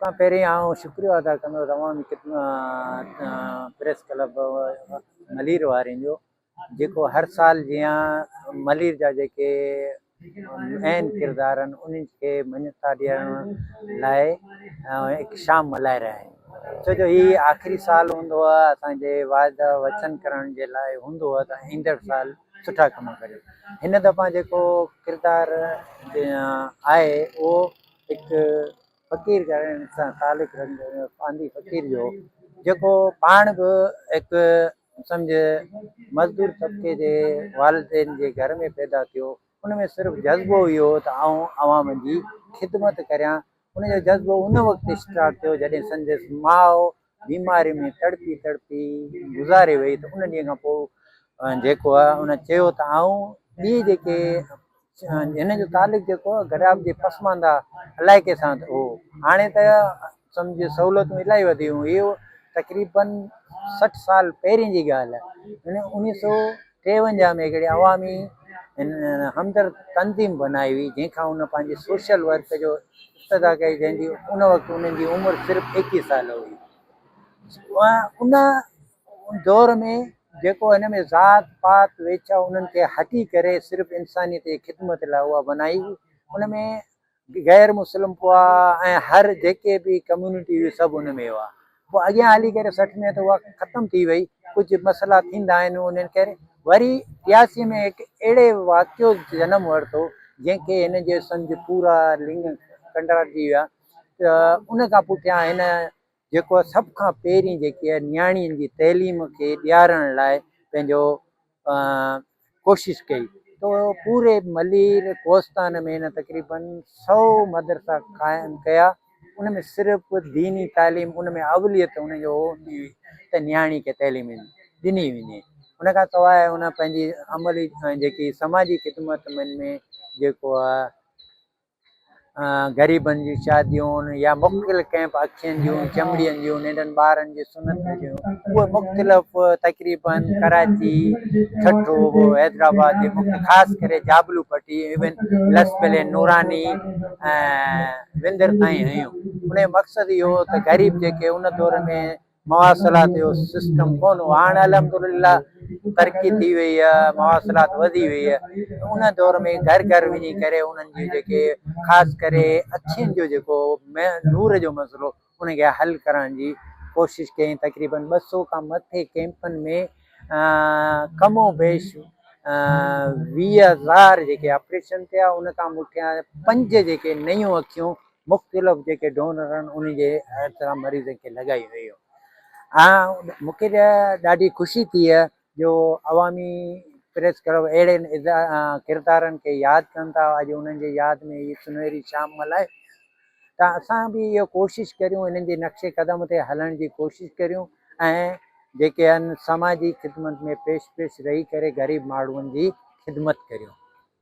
खां पहिरीं आउं शुक्रिया अदा कंदो तमामु प्रेस क्लब मलीर वारनि जो जेको हर साल जीअं मलीर जा जेके आहिनि किरदार आहिनि उन्हनि खे मञता ॾियण लाइ हिकु शाम मल्हाए रहिया आहिनि। छो जो हीउ आख़िरी साल हूंदो आहे असांजे वाइदा वचन करण जे लाइ हूंदो आहे त ईंदड़ साल सुठा कम करियो। हिन दफ़ा जेको किरदार आहे उहो हिकु फ़क़ीर करण सां तालुक़ रखंदो आंधी फ़क़ीर जो जेको पाण बि हिकु सम्झ मज़दूर तबिके जे वालिदेन जे घर में पैदा थियो। उन में सिर्फ़ु जज़्बो इहो त आउं अवाम जी ख़िदमत करियां। उनजो जज़्बो उन वक़्तु स्टार्ट थियो जॾहिं संदसि माउ बीमारी में तड़पी तड़पी गुज़ारे वई। त उन ॾींहं खां पोइ जेको आहे उन चयो त आउं ॿी जेके हिन जो तालुक़ जेको आहे गराब जे पसमांदा इलाइक़े सां हो। हाणे त सम्झ सहूलियतूं इलाही वधियूं। इहो तक़रीबन 60 साल पहिरीं जी ॻाल्हि आहे। 1953 में हिकिड़ी अवामी हमदर्द तंज़ीम बनाई हुई जंहिंखां उन पंहिंजे सोशल वर्क जो इब्तिदा कई जंहिंजी उन वक़्तु उन्हनि जी उमिरि सिर्फ़ु 21 साल हुई। उन दौर में जेको हिन में ज़ात पात वेचा उन्हनि खे हटी करे सिर्फ़ु इंसानियत जी ख़िदमत लाइ उहा बनाई। उन में गैर मुस्लिम हुआ ऐं हर जेके बि कम्यूनिटी हुई सभु उन में हुआ। पोइ अॻियां हली करे 60 में त उहा ख़तमु थी वई। कुझु मसइला थींदा आहिनि उन्हनि करे वरी 83 में हिकु अहिड़े वाक़ियो जनमु वरितो जंहिंखे हिन जे सम्झ पूरा लिंग कंडारजी विया। त उन खां पुठियां हिन जेको सभ खां पहिरीं जेकी आहे नियाणियुनि जी तइलीम खे ॾियारण लाइ पंहिंजो कोशिशि कई। तो पूरे मलीर कोस्तान में हिन तक़रीबन 100 मदरसा क़ाइमु कया। उन में सिर्फ़ु दीनी तालीम उन में अवलियत उनजो हूंदी हुई त नियाणी खे तइलीम ॾिनी वञे। उन खां सवाइ उन पंहिंजी अमली जेकी समाजी ख़िदमत में जेको आहे ग़रीबनि जी शादियूं या मुख़्तलिफ़ कैंप अखियुनि जूं चमड़ियुनि जूं नंढनि ॿारनि जी सुनत जूं उहे मुख़्तलिफ़ तक़रीबन कराची ठठो हैदराबाद जे ख़ासि करे जाबलू पट्टी इवन लसपले नूरानी ऐं विंदर ताईं हुयूं। उन जो मक़सदु इहो हो त ग़रीब जेके उन दौर में मवासिलात जो सिस्टम कोन हो। हाणे अल्हम्दुलिल्लाह तरक़ी थी वई आहे, मवासिलात वधी वई आहे। उन दौर में घर घर वञी करे उन्हनि जी जेके ख़ासि करे अखियुनि जो जेको नूर जो मसइलो उनखे हल करण जी कोशिशि कई। तक़रीबन 200 खां मथे कैंपनि में कमो बेश 20,000 जेके ऑपरेशन थिया। उन खां पुठियां 5 जेके नयूं अखियूं मुख़्तलिफ़ जेके डोनर आहिनि उन जे तरह मरीज़ खे लॻाई हुयूं। मूंखे ॾाढी ख़ुशी थी आहे जो अवामी प्रेस क्लब अहिड़े किरदारनि खे यादि कनि था। अॼु उन्हनि जे यादि में इहा सुनहरी शाम मल्हाए त असां बि इहो कोशिशि करियूं इन्हनि जे नक्शे क़दम ते हलण जी कोशिशि करियूं ऐं जेके आहिनि समाजी ख़िदमत में पेश रही करे ग़रीब माण्हुनि जी ख़िदमत करियूं।